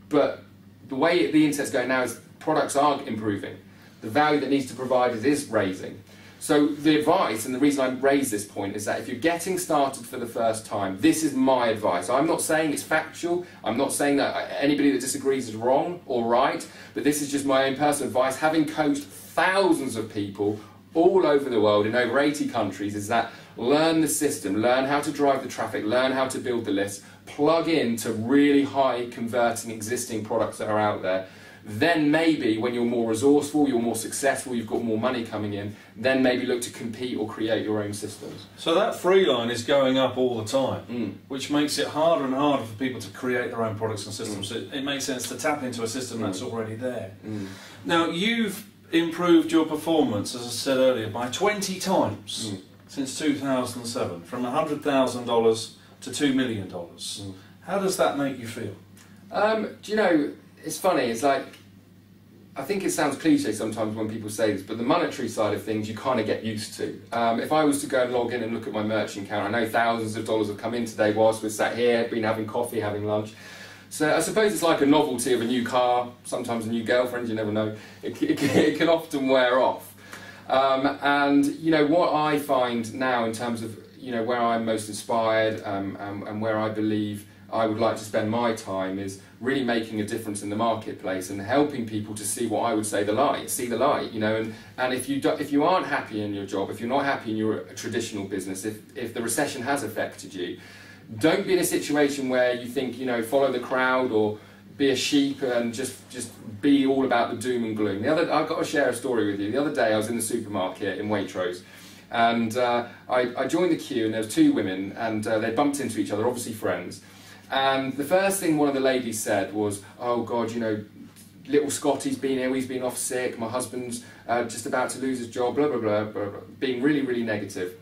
But the way the internet's going now is products are improving. The value that needs to be provided is raising. So the advice, and the reason I raise this point, is that if you're getting started for the first time, this is my advice. I'm not saying it's factual, I'm not saying that anybody that disagrees is wrong or right, but this is just my own personal advice, having coached thousands of people all over the world in over 80 countries, is that learn the system, learn how to drive the traffic, learn how to build the list, plug into really high converting existing products that are out there. Then maybe when you're more resourceful, you're more successful, you've got more money coming in, then maybe look to compete or create your own systems. So that free line is going up all the time, which makes it harder and harder for people to create their own products and systems. So it makes sense to tap into a system that's already there. Now, you've improved your performance, as I said earlier, by 20 times since 2007, from $100,000 to $2 million. How does that make you feel? Do you know, it's funny, it's like, I think it sounds cliche sometimes when people say this, but the monetary side of things you kind of get used to. If I was to go and log in and look at my merchant account, I know thousands of dollars have come in today whilst we're sat here, been having coffee, having lunch. So I suppose it's like a novelty of a new car, sometimes a new girlfriend, you never know. It can often wear off. And you know, what I find now in terms of, you know, where I'm most inspired and where I believe I would like to spend my time is really making a difference in the marketplace and helping people to see what I would say see the light, you know. And if you aren't happy in your job, if you're not happy in your traditional business, if the recession has affected you, don't be in a situation where you think, you know, follow the crowd or be a sheep and just be all about the doom and gloom. I've got to share a story with you. The other day I was in the supermarket in Waitrose, and I joined the queue, and there was two women, and they bumped into each other, obviously friends. And the first thing one of the ladies said was, "Oh God, you know, little Scotty's been ill, he's been off sick, my husband's just about to lose his job, blah, blah, blah, blah, blah," being really, really negative.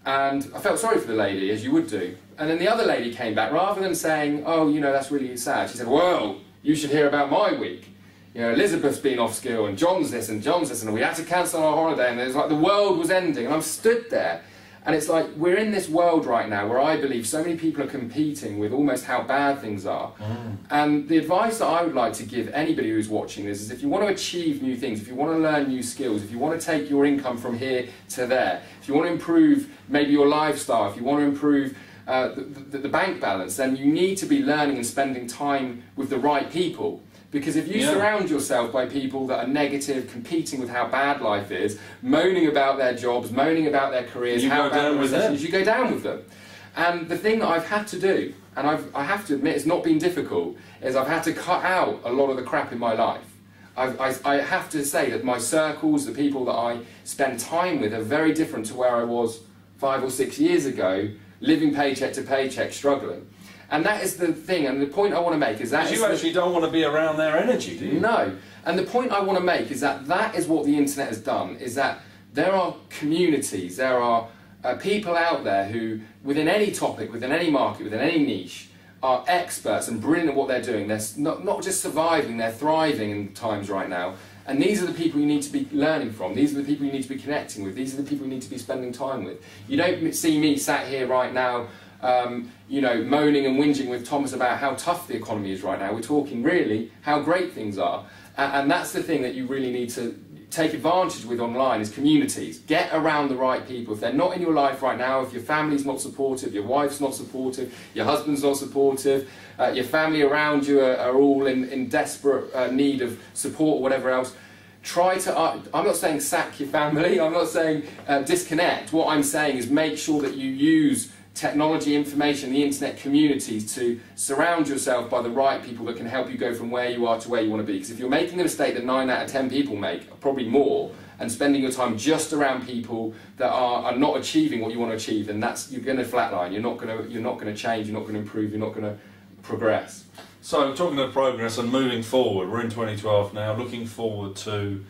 And I felt sorry for the lady, as you would do. And then the other lady came back, rather than saying, "Oh, you know, that's really sad," she said, "Well, you should hear about my week. You know, Elizabeth's been off skill, and John's this, and John's this, and we had to cancel our holiday, and it was like the world was ending." And I'm stood there, and it's like, we're in this world right now where I believe so many people are competing with almost how bad things are. And the advice that I would like to give anybody who's watching this is, if you want to achieve new things, if you want to learn new skills, if you want to take your income from here to there, if you want to improve maybe your lifestyle, if you want to improve the bank balance, then you need to be learning and spending time with the right people. Because if you surround yourself by people that are negative, competing with how bad life is, moaning about their jobs, moaning about their careers, how bad the recession is, you go down with them. And the thing that I've had to do, and I have to admit it's not been difficult, is I've had to cut out a lot of the crap in my life. I have to say that my circles, the people that I spend time with, are very different to where I was 5 or 6 years ago, living paycheck to paycheck, struggling. And that is the thing, and the point I want to make is that... Because you actually don't want to be around their energy, do you? No. And the point I want to make is that that is what the internet has done, is that there are communities, there are people out there who, within any topic, within any market, within any niche, are experts and brilliant at what they're doing. They're not just surviving, they're thriving in times right now. And these are the people you need to be learning from. These are the people you need to be connecting with. These are the people you need to be spending time with. You don't see me sat here right now you know, moaning and whinging with Thomas about how tough the economy is right now. We're talking really how great things are. And that's the thing that you really need to take advantage with online, is communities. Get around the right people. If they're not in your life right now, if your family's not supportive, your wife's not supportive, your husband's not supportive, your family around you are all in desperate need of support or whatever else, try to, I'm not saying sack your family, I'm not saying disconnect. What I'm saying is make sure that you use technology, information, the internet communities to surround yourself by the right people that can help you go from where you are to where you want to be. Because if you're making the mistake that 9 out of 10 people make, probably more, and spending your time just around people that are not achieving what you want to achieve, then you're going to flatline. You're not going to change. You're not going to improve. You're not going to progress. So, talking of progress and moving forward, we're in 2012 now. Looking forward to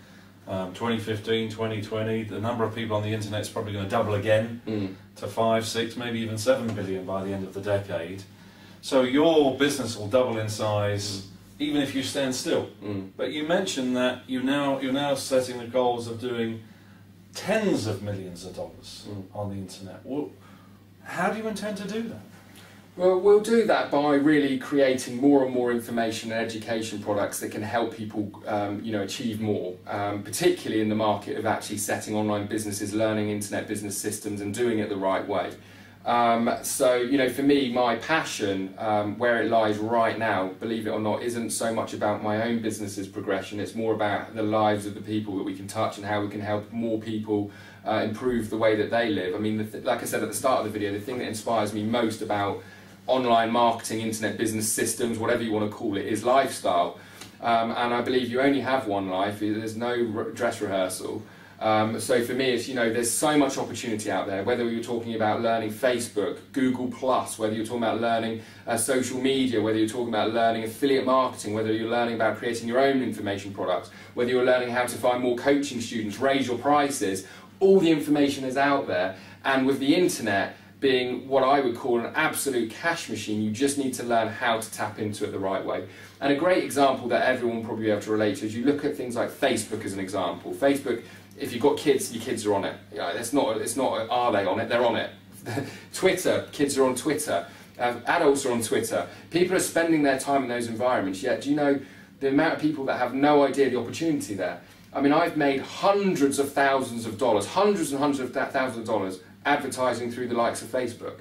2015, 2020, the number of people on the internet is probably going to double again to 5, 6, maybe even 7 billion by the end of the decade. So your business will double in size even if you stand still. But you mentioned that you're now setting the goals of doing tens of millions of dollars on the internet. Well, how do you intend to do that? Well, we'll do that by really creating more and more information and education products that can help people, achieve more, particularly in the market of actually setting online businesses, learning internet business systems and doing it the right way. For me, my passion, where it lies right now, believe it or not, isn't so much about my own business's progression. It's more about the lives of the people that we can touch and how we can help more people improve the way that they live. I mean, like I said at the start of the video, the thing that inspires me most about online marketing, internet business systems, whatever you want to call it, is lifestyle. And I believe you only have one life. There's no dress rehearsal. So for me, it's, there's so much opportunity out there, whether you're talking about learning Facebook, Google+, whether you're talking about learning social media, whether you're talking about learning affiliate marketing, whether you're learning about creating your own information products, whether you're learning how to find more coaching students, raise your prices, all the information is out there. And with the internet being what I would call an absolute cash machine, you just need to learn how to tap into it the right way. And a great example that everyone will probably be able to relate to is you look at things like Facebook as an example. Facebook, if you've got kids, your kids are on it. It's not are they on it, they're on it. Twitter, kids are on Twitter. Adults are on Twitter. People are spending their time in those environments, yet do you know the amount of people that have no idea the opportunity there? I mean, I've made hundreds of thousands of dollars, hundreds and hundreds of thousands of dollars advertising through the likes of Facebook,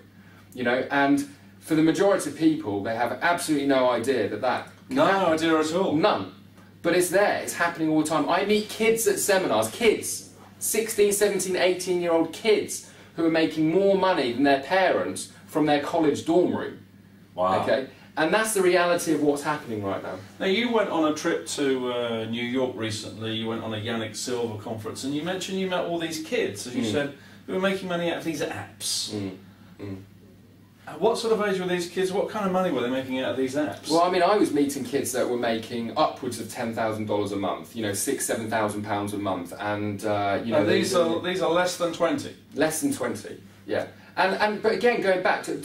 and for the majority of people, they have absolutely no idea that no idea at all. None. But it's there, it's happening all the time. I meet kids at seminars, kids, 16, 17, 18-year-old kids who are making more money than their parents from their college dorm room. Wow. Okay? And that's the reality of what's happening right now. Now, you went on a trip to New York recently, you went on a Yannick Silver conference, and you mentioned you met all these kids, as you said, who were making money out of these apps. What sort of age were these kids? What kind of money were they making out of these apps? Well, I mean, I was meeting kids that were making upwards of $10,000 a month, £6,000, £7,000 a month, and these are less than 20. Less than 20, yeah. But again, going back to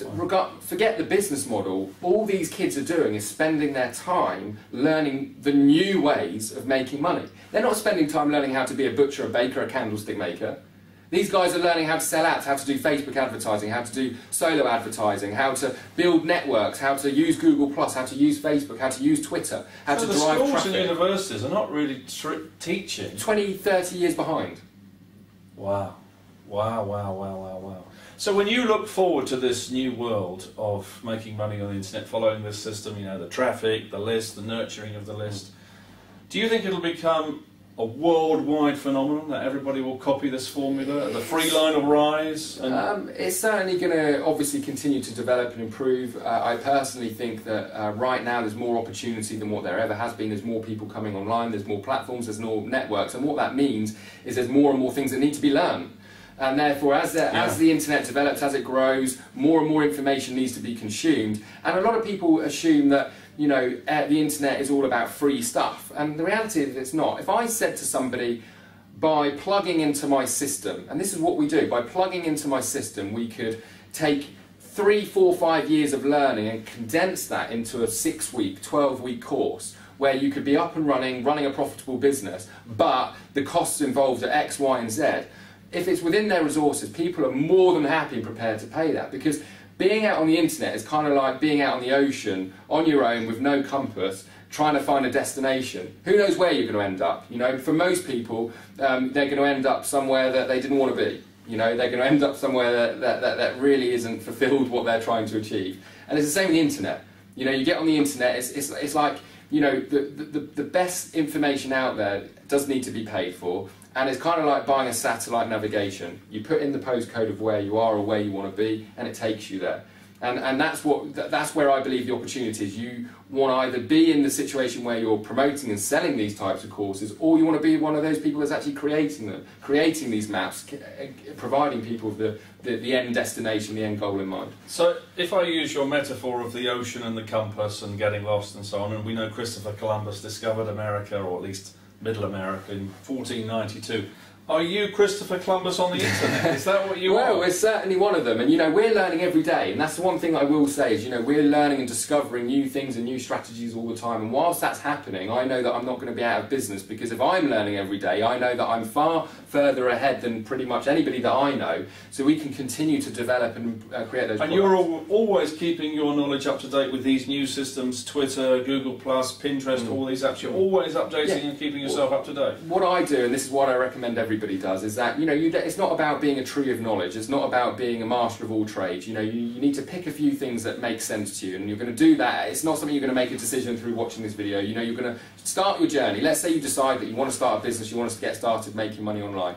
forget the business model. All these kids are doing is spending their time learning the new ways of making money. They're not spending time learning how to be a butcher, a baker, a candlestick maker. These guys are learning how to sell ads, how to do Facebook advertising, how to do solo advertising, how to build networks, how to use Google+, how to use Facebook, how to use Twitter, how to drive traffic. So the schools and universities are not really teaching. 20, 30 years behind. Wow. Wow, wow, wow, wow, wow. So when you look forward to this new world of making money on the internet, following this system, the traffic, the list, the nurturing of the list, do you think it'll become a worldwide phenomenon that everybody will copy this formula? The free line will rise? It's certainly going to obviously continue to develop and improve. I personally think that right now there's more opportunity than what there ever has been. There's more people coming online, there's more platforms, there's more networks, and what that means is there's more and more things that need to be learned. And therefore, as the internet develops, as it grows, more and more information needs to be consumed. And a lot of people assume that the internet is all about free stuff. And the reality is it's not. If I said to somebody, by plugging into my system, and this is what we do, by plugging into my system, we could take 3, 4, 5 years of learning and condense that into a 6-week, 12-week course, where you could be up and running a profitable business, but the costs involved are X, Y, and Z. If it's within their resources, people are more than happy and prepared to pay that, because being out on the internet is kind of like being out on the ocean on your own with no compass, trying to find a destination. Who knows where you're going to end up? For most people, they're going to end up somewhere that they didn't want to be. They're going to end up somewhere that really isn't fulfilled what they're trying to achieve. And it's the same with the internet. You get on the internet, it's like, the best information out there does need to be paid for. And it's kind of like buying a satellite navigation. You put in the postcode of where you are or where you want to be, and it takes you there. And that's where I believe the opportunity is. You want to either be in the situation where you're promoting and selling these types of courses, or you want to be one of those people that's actually creating them, creating these maps, providing people with the end destination, the end goal in mind. So if I use your metaphor of the ocean and the compass and getting lost and so on, and we know Christopher Columbus discovered America, or at least Middle America, in 1492. Are you Christopher Columbus on the internet? Is that what you are? Well, we're certainly one of them, and we're learning every day, and that's the one thing I will say is, we're learning and discovering new things and new strategies all the time, and whilst that's happening, I know that I'm not going to be out of business, because if I'm learning every day, I know that I'm far further ahead than pretty much anybody that I know, so we can continue to develop and create those products. And you're always keeping your knowledge up to date with these new systems, Twitter, Google+, Pinterest, all these apps. You're always updating and keeping yourself up to date. What I do, and this is what I recommend everybody does, is that it's not about being a tree of knowledge, it's not about being a master of all trades. You need to pick a few things that make sense to you, and you're going to do that. It's not something you're going to make a decision through watching this video. You're going to start your journey. Let's say you decide that you want to start a business, you want to get started making money online.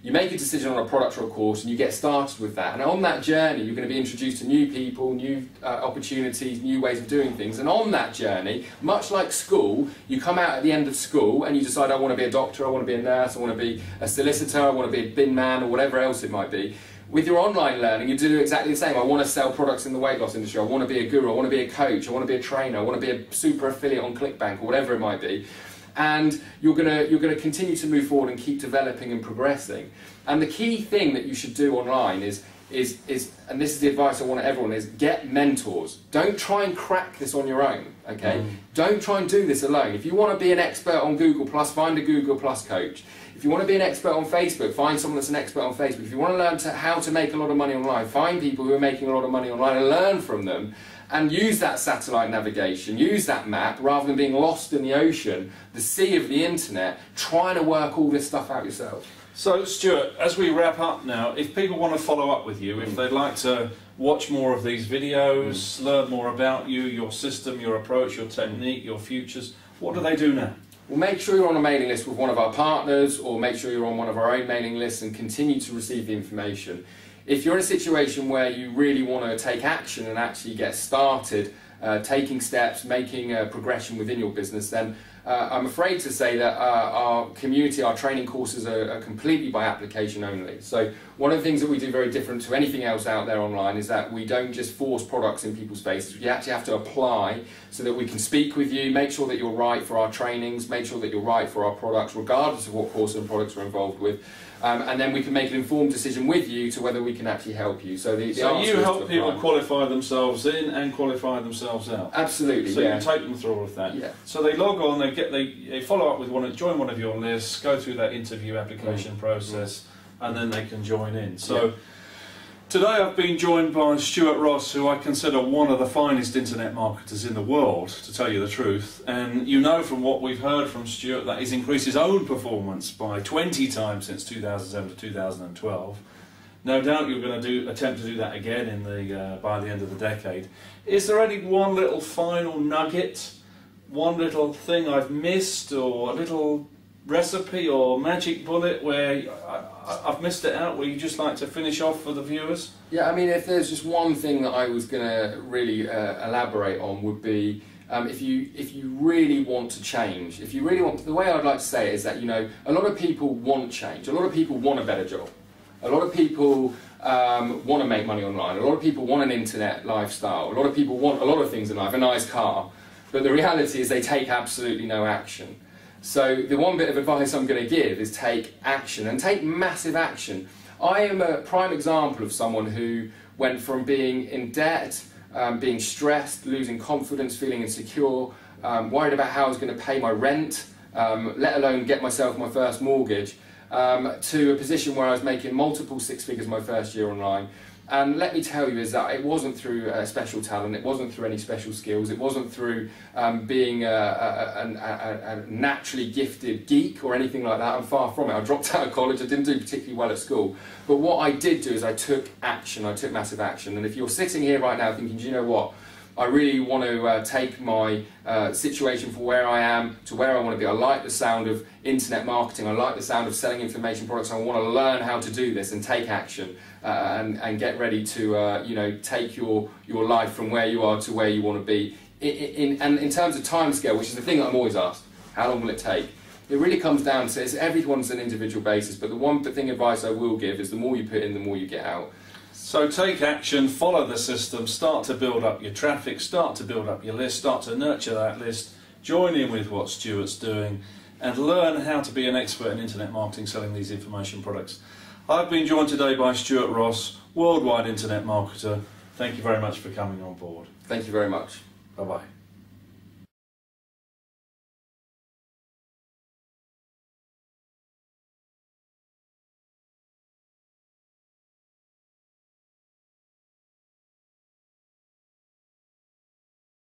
You make a decision on a product or a course and you get started with that, and on that journey you're going to be introduced to new people, new opportunities, new ways of doing things, and on that journey, much like school, you come out at the end of school and you decide, I want to be a doctor, I want to be a nurse, I want to be a solicitor, I want to be a bin man, or whatever else it might be. With your online learning, you do exactly the same. I want to sell products in the weight loss industry, I want to be a guru, I want to be a coach, I want to be a trainer, I want to be a super affiliate on ClickBank, or whatever it might be. And you're gonna continue to move forward and keep developing and progressing. And the key thing that you should do online is and this is the advice I want everyone, is get mentors. Don't try and crack this on your own, okay? Don't try and do this alone. If you want to be an expert on Google+, find a Google+ coach. If you want to be an expert on Facebook, find someone that's an expert on Facebook. If you want to learn how to make a lot of money online, find people who are making a lot of money online and learn from them. And use that satellite navigation, use that map, rather than being lost in the ocean, the sea of the internet, trying to work all this stuff out yourself. So, Stuart, as we wrap up now, if people want to follow up with you, if they'd like to watch more of these videos, learn more about you, your system, your approach, your technique, your futures, what do they do now? Well, make sure you're on a mailing list with one of our partners, or make sure you're on one of our own mailing lists and continue to receive the information. If you're in a situation where you really want to take action and actually get started, taking steps, making a progression within your business, then I'm afraid to say that our community, our training courses are completely by application only. So one of the things that we do very different to anything else out there online is that we don't just force products in people's faces. You actually have to apply so that we can speak with you, make sure that you're right for our trainings, make sure that you're right for our products, regardless of what course and products we're involved with. And then we can make an informed decision with you to whether we can actually help you. So you help people qualify themselves in and qualify themselves out. Absolutely. So you take them through all of that. Yeah. So they log on, they follow up with join one of your lists, go through that interview application process, and then they can join in. So today I've been joined by Stuart Ross, who I consider one of the finest internet marketers in the world, to tell you the truth. And you know from what we've heard from Stuart that he's increased his own performance by 20 times since 2007 to 2012. No doubt you're going to attempt to do that again by the end of the decade. Is there any one little final nugget, one little thing I've missed, or a little recipe or magic bullet where I've missed it out, where you just like to finish off for the viewers? Yeah, I mean, if there's just one thing that I was going to really elaborate on, would be if you really want to change, the way I'd like to say it is that, a lot of people want change, a lot of people want a better job, a lot of people want to make money online, a lot of people want an internet lifestyle, a lot of people want a lot of things in life, a nice car, but the reality is they take absolutely no action. So the one bit of advice I'm going to give is take action, and take massive action. I am a prime example of someone who went from being in debt, being stressed, losing confidence, feeling insecure, worried about how I was going to pay my rent, let alone get myself my first mortgage, to a position where I was making multiple six figures my first year online. And let me tell you is that it wasn't through special talent, it wasn't through any special skills, it wasn't through being a naturally gifted geek or anything like that. I'm far from it. I dropped out of college, I didn't do particularly well at school. But what I did do is I took action, I took massive action. And if you're sitting here right now thinking, do you know what? I really want to take my situation from where I am to where I want to be. I like the sound of internet marketing, I like the sound of selling information products, I want to learn how to do this and take action and get ready to take your life from where you are to where you want to be. And in terms of timescale, which is the thing that I'm always asked, how long will it take? It really comes down to, everyone's an individual basis, but the one thing advice I will give is the more you put in, the more you get out. So take action, follow the system, start to build up your traffic, start to build up your list, start to nurture that list, join in with what Stuart's doing, and learn how to be an expert in internet marketing selling these information products. I've been joined today by Stuart Ross, worldwide internet marketer. Thank you very much for coming on board. Thank you very much. Bye-bye.